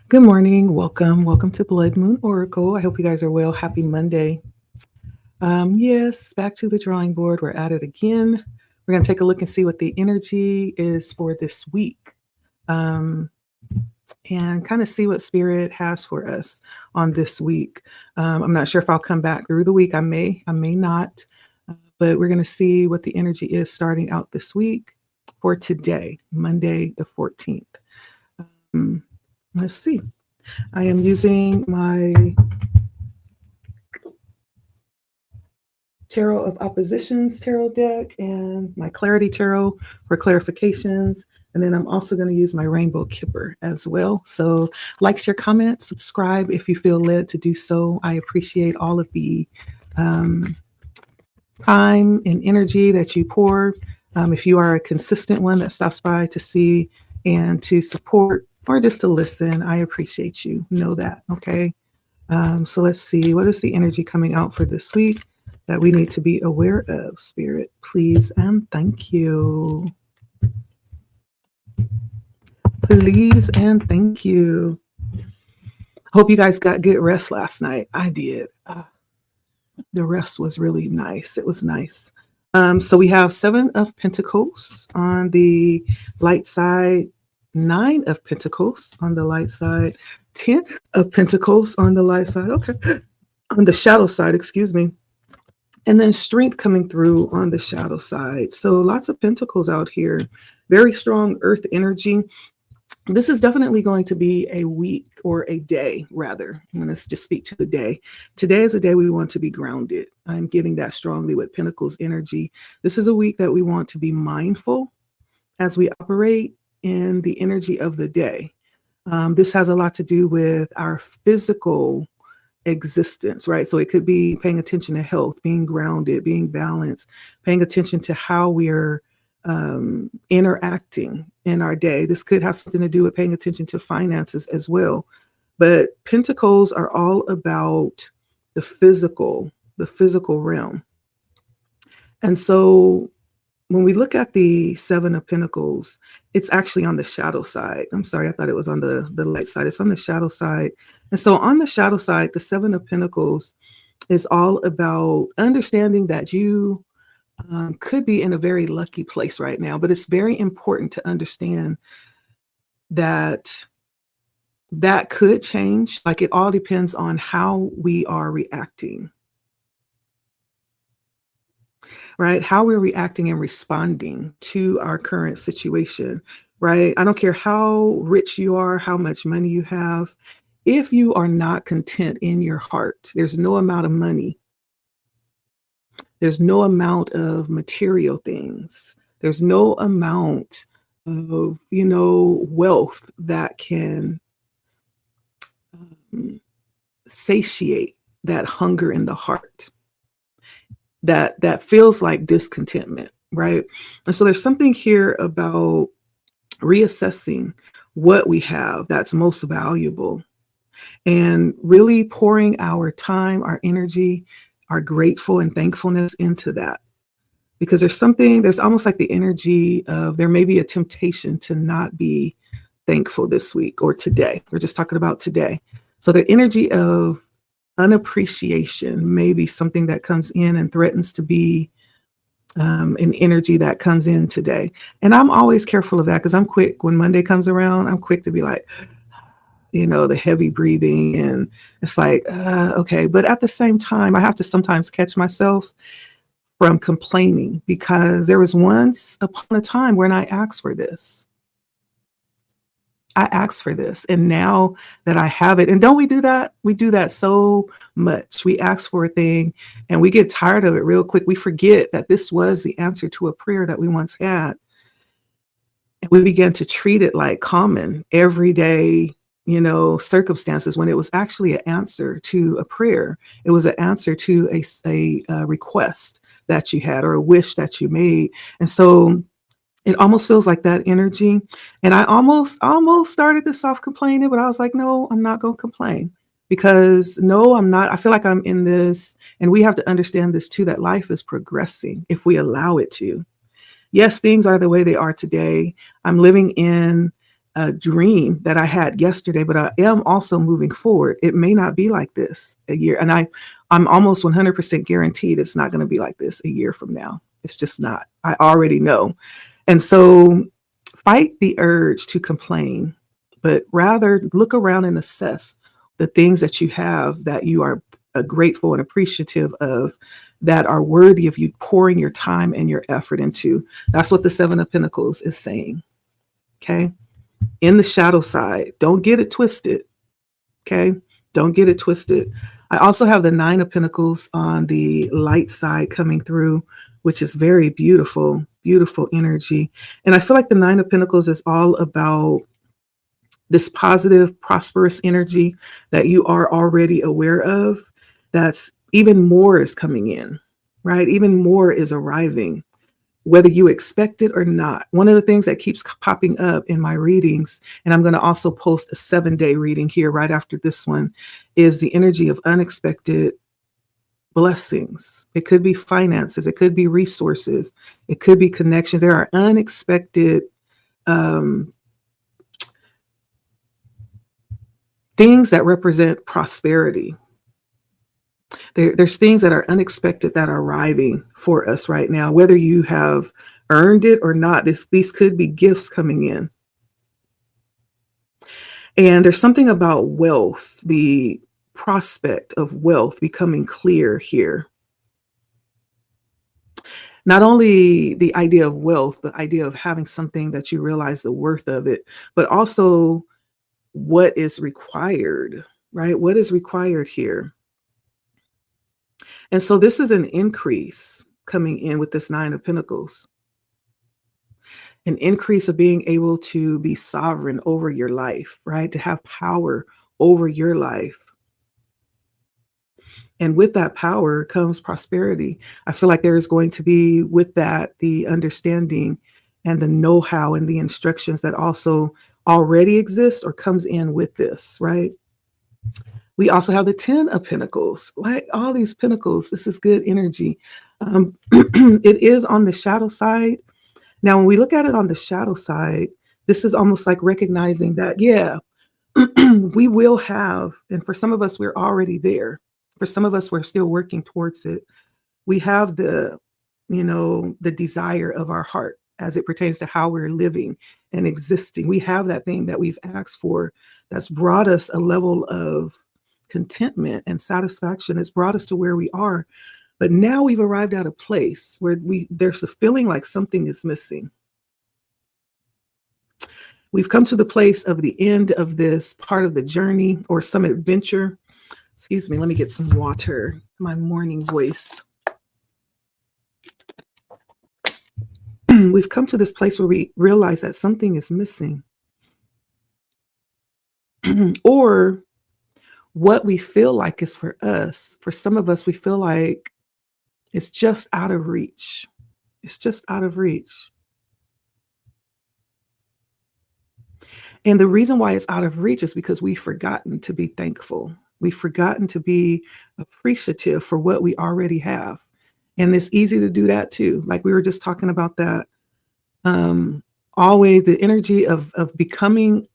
Good morning. Welcome to Blood Moon Oracle. I hope you guys are well. Happy Monday. Yes, back to the drawing board. We're at it again. We're going to take a look and see what the energy is for this week, um, and kind of see what Spirit has for us on this week. I'm not sure if I'll come back through the week. I may not, but we're going to see what the energy is starting out this week for today, Monday the 14th. Um, let's see. I am using my Tarot of Oppositions tarot deck and my Clarity Tarot for clarifications. And then I'm also going to use my Rainbow Kipper as well. So like, share, comment, subscribe if you feel led to do so. I appreciate all of the um, time and energy that you pour. If you are a consistent one that stops by to see and to support or just to listen, I appreciate you. Know that, okay? So let's see. What is the energy coming out for this week that we need to be aware of, Spirit? Please and thank you. Please and thank you. Hope you guys got good rest last night. I did. The rest was really nice. It was nice. So we have 7 of Pentacles on the light side, 9 of Pentacles on the light side, 10 of Pentacles on the light side. Okay. On the shadow side, excuse me. And then Strength coming through on the shadow side. So lots of Pentacles out here. Very strong earth energy. This is definitely going to be a week or a day, rather. I'm going to just speak to the day. Today is a day we want to be grounded. I'm getting that strongly with Pentacles energy. This is a week that we want to be mindful as we operate in the energy of the day. This has a lot to do with our physical existence, right? So it could be paying attention to health, being grounded, being balanced, paying attention to how we're interacting in our day. This could have something to do with paying attention to finances as well. But Pentacles are all about the physical realm. And so when we look at the 7 of Pentacles, it's actually on the shadow side. I'm sorry, I thought it was on the light side. It's on the shadow side. And so on the shadow side, the 7 of Pentacles is all about understanding that you could be in a very lucky place right now, but it's very important to understand that that could change. Like, it all depends on how we are reacting, right? How we're reacting and responding to our current situation, right? I don't care how rich you are, how much money you have. If you are not content in your heart, there's no amount of money. There's no amount of material things. There's no amount of, wealth that can satiate that hunger in the heart. That feels like discontentment, right? And so there's something here about reassessing what we have that's most valuable and really pouring our time, our energy, our grateful and thankfulness into that. Because there's almost like the energy of, there may be a temptation to not be thankful this week or today. We're just talking about today. So the energy of unappreciation may be something that comes in and threatens to be an energy that comes in today. And I'm always careful of that, because I'm quick, when Monday comes around, I'm quick to be like, the heavy breathing, and it's like, okay. But at the same time, I have to sometimes catch myself from complaining, because there was once upon a time when I asked for this. And now that I have it, and don't we do that? We do that so much. We ask for a thing and we get tired of it real quick. We forget that this was the answer to a prayer that we once had. And we begin to treat it like common, everyday, circumstances, when it was actually an answer to a prayer. It was an answer to a request that you had, or a wish that you made. And so it almost feels like that energy. And I almost started to soft complaining, but I was like, no, I'm not going to complain, because no, I'm not. I feel like I'm in this, and we have to understand this too, that life is progressing if we allow it to. Yes, things are the way they are today. I'm living in a dream that I had yesterday, but I am also moving forward. It may not be like this a year. And I'm almost 100% guaranteed it's not going to be like this a year from now. It's just not. I already know. And so fight the urge to complain, but rather look around and assess the things that you have that you are grateful and appreciative of, that are worthy of you pouring your time and your effort into. That's what the Seven of Pentacles is saying. Okay. In the shadow side, don't get it twisted. Okay. Don't get it twisted. I also have the Nine of Pentacles on the light side coming through, which is very beautiful, beautiful energy. And I feel like the Nine of Pentacles is all about this positive, prosperous energy that you are already aware of. That's even more is coming in, right? Even more is arriving, whether you expect it or not. One of the things that keeps popping up in my readings, and I'm going to also post a 7-day reading here right after this one, is the energy of unexpected blessings. It could be finances, it could be resources, it could be connections. There are unexpected things that represent prosperity. There's things that are unexpected that are arriving for us right now, whether you have earned it or not. These could be gifts coming in. And there's something about wealth, the prospect of wealth becoming clear here. Not only the idea of wealth, the idea of having something that you realize the worth of it, but also what is required, right? What is required here? And so this is an increase coming in with this Nine of Pentacles. An increase of being able to be sovereign over your life, right? To have power over your life. And with that power comes prosperity. I feel like there is going to be with that the understanding and the know-how and the instructions that also already exist or comes in with this, right? We also have the 10 of Pentacles, like all these pentacles. This is good energy. It is on the shadow side. Now, when we look at it on the shadow side, this is almost like recognizing that, yeah, we will have, and for some of us, we're already there. For some of us, we're still working towards it. We have the desire of our heart as it pertains to how we're living and existing. We have that thing that we've asked for that's brought us a level of contentment and satisfaction. It's brought us to where we are. But now we've arrived at a place where there's a feeling like something is missing. We've come to the place of the end of this part of the journey or some adventure. Excuse me, let me get some water. My morning voice. We've come to this place where we realize that something is missing. Or what we feel like is for us. For some of us, we feel like it's just out of reach. It's just out of reach. And the reason why it's out of reach is because we've forgotten to be thankful. We've forgotten to be appreciative for what we already have. And it's easy to do that too. Like we were just talking about that. Always the energy of becoming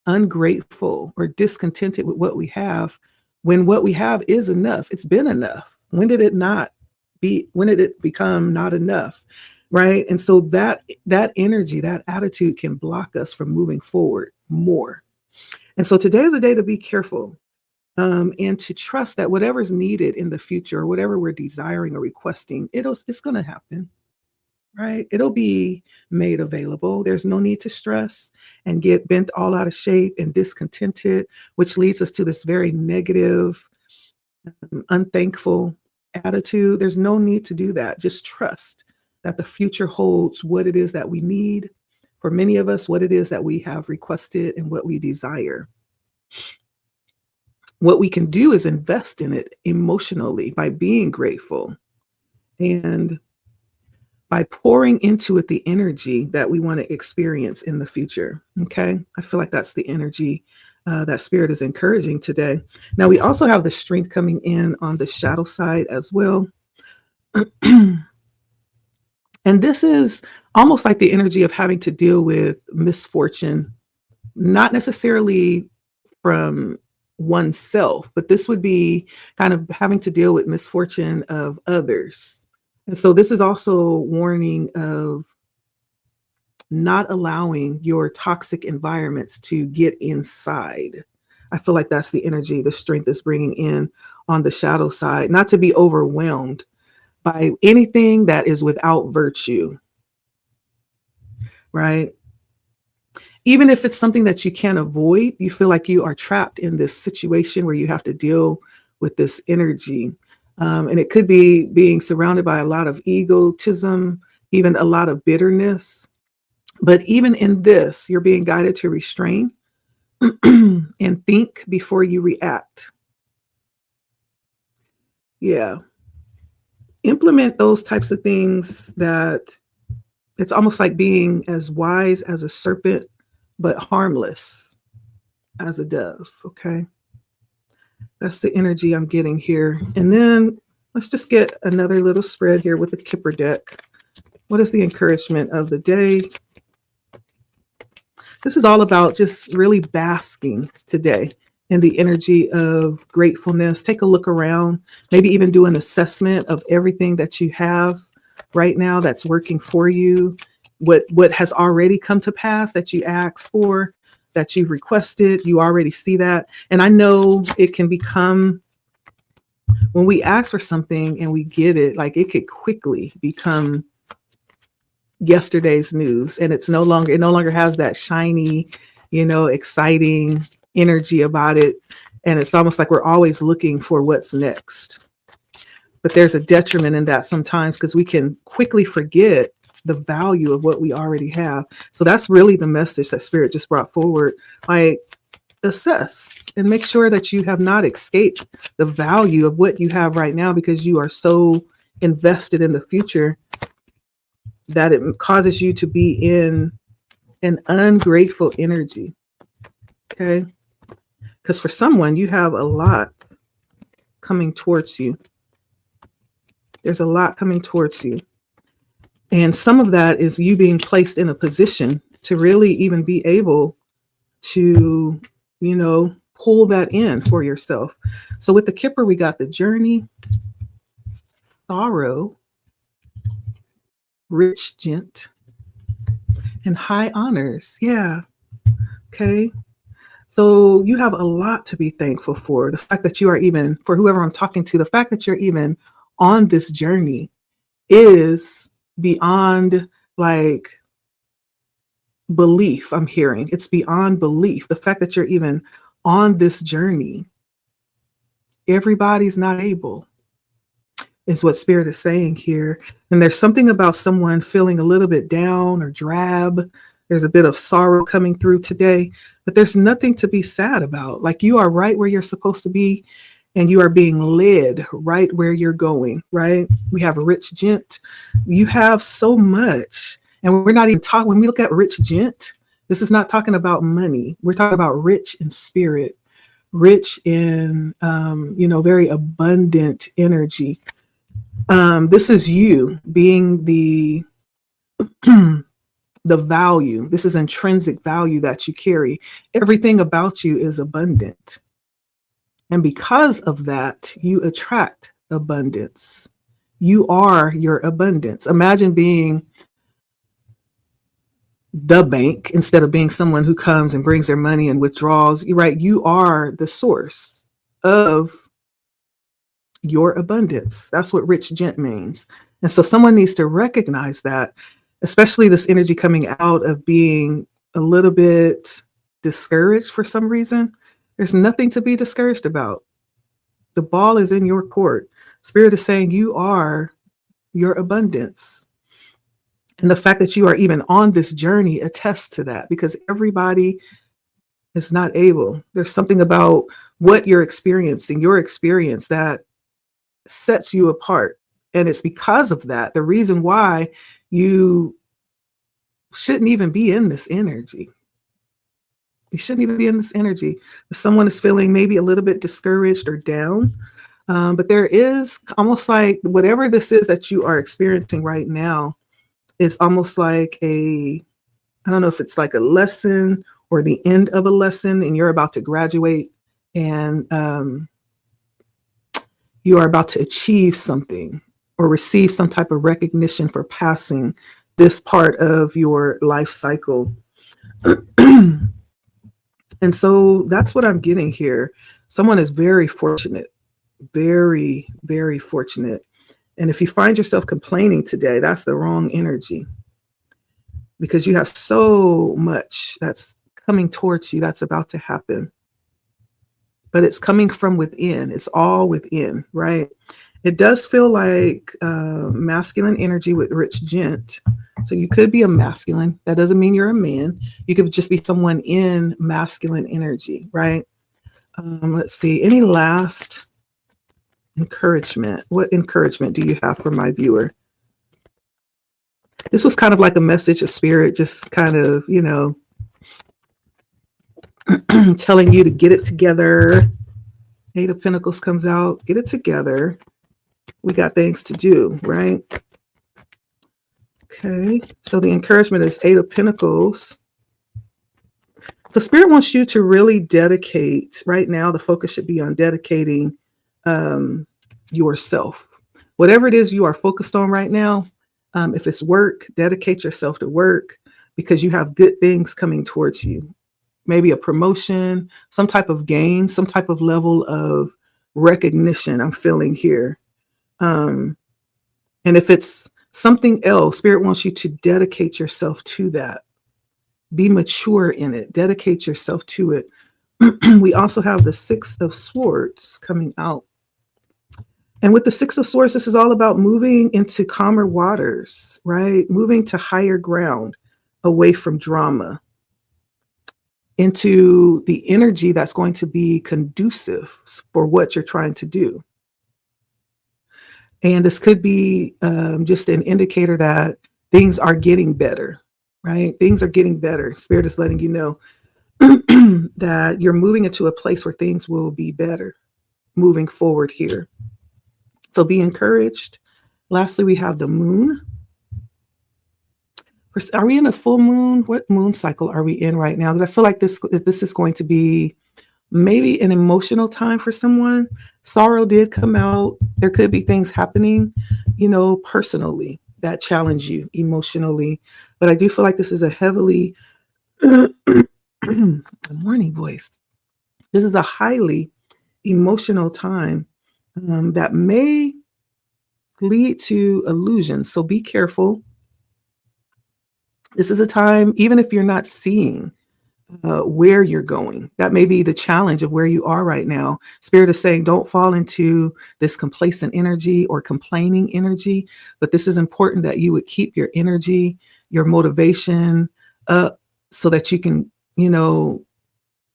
ungrateful or discontented with what we have, when what we have is enough. It's been enough. When did it become not enough? Right. And so that energy, that attitude can block us from moving forward more. And so today is a day to be careful and to trust that whatever's needed in the future, or whatever we're desiring or requesting, it's going to happen. Right? It'll be made available. There's no need to stress and get bent all out of shape and discontented, which leads us to this very negative, unthankful attitude. There's no need to do that. Just trust that the future holds what it is that we need. For many of us, what it is that we have requested and what we desire. What we can do is invest in it emotionally by being grateful and by pouring into it the energy that we want to experience in the future. Okay. I feel like that's the energy that Spirit is encouraging today. Now, we also have the strength coming in on the shadow side as well. And this is almost like the energy of having to deal with misfortune not necessarily from oneself, but this would be kind of having to deal with misfortune of others. And so this is also warning of not allowing your toxic environments to get inside. I feel like that's the energy the strength is bringing in on the shadow side, not to be overwhelmed by anything that is without virtue, right? Even if it's something that you can't avoid, you feel like you are trapped in this situation where you have to deal with this energy. And it could be being surrounded by a lot of egotism, even a lot of bitterness. But even in this, you're being guided to restrain and think before you react. Yeah. Implement those types of things that it's almost like being as wise as a serpent, but harmless as a dove. Okay. That's the energy I'm getting here. And then let's just get another little spread here with the Kipper deck. What is the encouragement of the day? This is all about just really basking today in the energy of gratefulness. Take a look around, maybe even do an assessment of everything that you have right now that's working for you, what has already come to pass that you asked for, that you requested. You already see that. And I know it can become, when we ask for something and we get it, like it could quickly become yesterday's news, and it no longer has that shiny, exciting energy about it. And it's almost like we're always looking for what's next. But there's a detriment in that sometimes, because we can quickly forget the value of what we already have. So that's really the message that Spirit just brought forward. Like, assess and make sure that you have not escaped the value of what you have right now, because you are so invested in the future that it causes you to be in an ungrateful energy. Okay. Because for someone, you have a lot coming towards you. There's a lot coming towards you. And some of that is you being placed in a position to really even be able to, pull that in for yourself. So with the Kipper, we got the journey, sorrow, rich gent, and high honors. Yeah. Okay. So you have a lot to be thankful for. The fact that you are even, for whoever I'm talking to, the fact that you're even on this journey is beyond like belief. I'm hearing it's beyond belief. The fact that you're even on this journey, everybody's not able, is what Spirit is saying here. And there's something about someone feeling a little bit down or drab. There's a bit of sorrow coming through today, but there's nothing to be sad about. Like, you are right where you're supposed to be, and you are being led right where you're going, right? We have a rich gent. You have so much. And we're not even talking, when we look at rich gent, this is not talking about money. We're talking about rich in spirit, rich in, very abundant energy. This is you being the the value. This is intrinsic value that you carry. Everything about you is abundant. And because of that, you attract abundance. You are your abundance. Imagine being the bank instead of being someone who comes and brings their money and withdraws. Right? You are the source of your abundance. That's what rich gent means. And so someone needs to recognize that, especially this energy coming out of being a little bit discouraged for some reason. There's nothing to be discouraged about. The ball is in your court. Spirit is saying you are your abundance. And the fact that you are even on this journey attests to that, because everybody is not able. There's something about what you're experiencing, your experience, that sets you apart. And it's because of that, the reason why you shouldn't even be in this energy. You shouldn't even be in this energy. If someone is feeling maybe a little bit discouraged or down, but there is almost like whatever this is that you are experiencing right now is almost like I don't know if it's like a lesson or the end of a lesson and you're about to graduate, and you are about to achieve something or receive some type of recognition for passing this part of your life cycle. And so that's what I'm getting here. Someone is very fortunate, very, very fortunate. And if you find yourself complaining today, that's the wrong energy, because you have so much that's coming towards you that's about to happen. But it's coming from within. It's all within, right? It does feel like masculine energy with rich gent. So you could be a masculine. That doesn't mean you're a man. You could just be someone in masculine energy, right? Let's see. Any last encouragement? What encouragement do you have for my viewer? This was kind of like a message of spirit, just kind of, telling you to get it together. Eight of Pentacles comes out. Get it together. We got things to do, right? Okay. So the encouragement is Eight of Pentacles. The Spirit wants you to really dedicate. Right now, the focus should be on dedicating yourself. Whatever it is you are focused on right now, if it's work, dedicate yourself to work, because you have good things coming towards you. Maybe a promotion, some type of gain, some type of level of recognition I'm feeling here. And if it's something else, Spirit wants you to dedicate yourself to that. Be mature in it. Dedicate yourself to it. We also have the Six of Swords coming out. And with the Six of Swords, this is all about moving into calmer waters, right? Moving to higher ground, away from drama, into the energy that's going to be conducive for what you're trying to do. And this could be just an indicator that things are getting better, right? Things are getting better. Spirit is letting you know that you're moving into a place where things will be better moving forward here. So be encouraged. Lastly, we have the moon. Are we in a full moon? What moon cycle are we in right now? Because I feel like this is going to be maybe an emotional time for someone. Sorrow did come out. There could be things happening, personally that challenge you emotionally. But I do feel like this is a heavily morning voice. This is a highly emotional time that may lead to illusions. So be careful. This is a time, even if you're not seeing where you're going, that may be the challenge of where you are right now. Spirit is saying, don't fall into this complacent energy or complaining energy. But this is important that you would keep your energy, your motivation up, so that you can,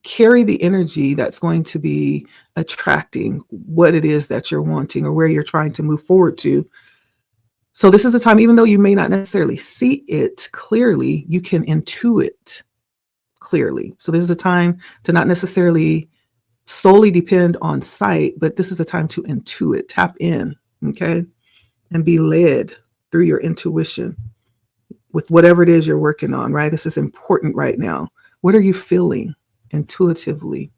carry the energy that's going to be attracting what it is that you're wanting or where you're trying to move forward to. So this is a time, even though you may not necessarily see it clearly, you can intuit clearly. So this is a time to not necessarily solely depend on sight, but this is a time to intuit, tap in, okay? And be led through your intuition with whatever it is you're working on, right? This is important right now. What are you feeling intuitively?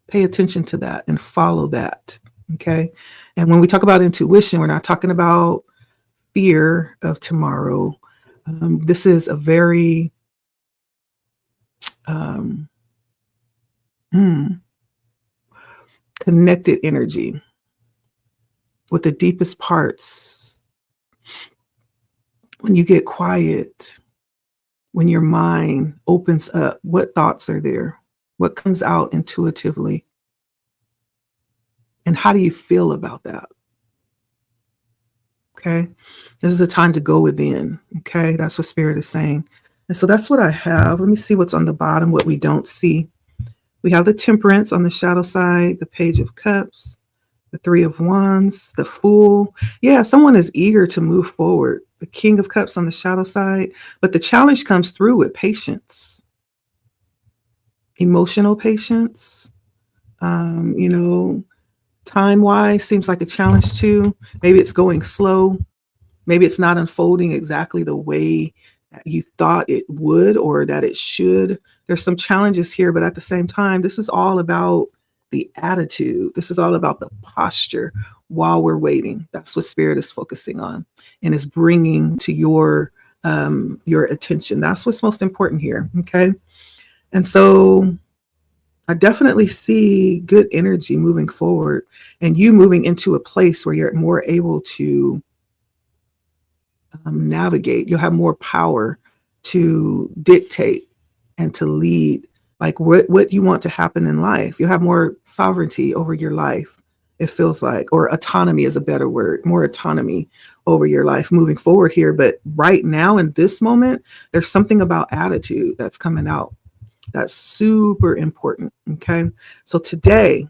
Pay attention to that and follow that. Okay. And when we talk about intuition, we're not talking about fear of tomorrow. This is a very connected energy with the deepest parts. When you get quiet, when your mind opens up, what thoughts are there? What comes out intuitively? And how do you feel about that? Okay. This is a time to go within. Okay. That's what Spirit is saying. And so that's what I have. Let me see what's on the bottom, what we don't see. We have the Temperance on the shadow side, the Page of Cups, the Three of Wands, the Fool. Yeah, someone is eager to move forward. The King of Cups on the shadow side. But the challenge comes through with patience. Emotional patience. Time-wise seems like a challenge too. Maybe it's going slow. Maybe it's not unfolding exactly the way you thought it would or that it should. There's some challenges here, but at the same time, this is all about the attitude. This is all about the posture while we're waiting. That's what Spirit is focusing on and is bringing to your attention. That's what's most important here. Okay. And so I definitely see good energy moving forward and you moving into a place where you're more able to navigate. You'll have more power to dictate and to lead, like what you want to happen in life. You'll have more sovereignty over your life, it feels like, or autonomy is a better word, more autonomy over your life moving forward here. But right now in this moment, there's something about attitude that's coming out. That's super important. Okay. So today,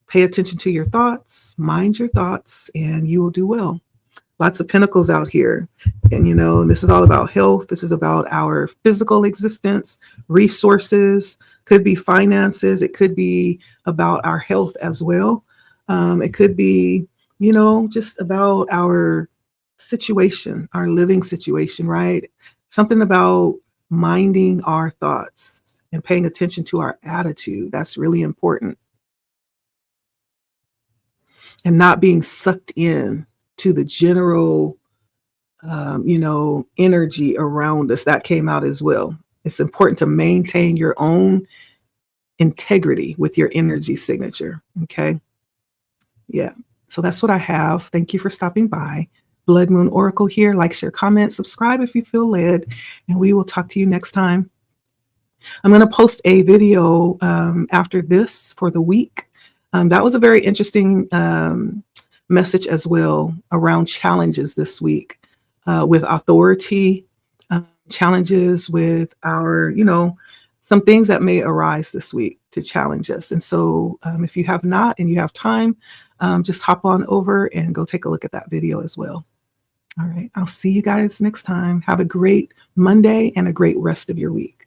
pay attention to your thoughts, mind your thoughts, and you will do well. Lots of pentacles out here. And, this is all about health. This is about our physical existence, resources, could be finances. It could be about our health as well. It could be, just about our situation, our living situation, right? Something about minding our thoughts and paying attention to our attitude. That's really important. And not being sucked in to the general, energy around us. That came out as well. It's important to maintain your own integrity with your energy signature. Okay. Yeah. So that's what I have. Thank you for stopping by. Blood Moon Oracle here. Like, share, comment, subscribe if you feel led, and we will talk to you next time. I'm going to post a video after this for the week. That was a very interesting message as well around challenges this week with authority, challenges with our, some things that may arise this week to challenge us. And so if you have not and you have time, just hop on over and go take a look at that video as well. All right. I'll see you guys next time. Have a great Monday and a great rest of your week.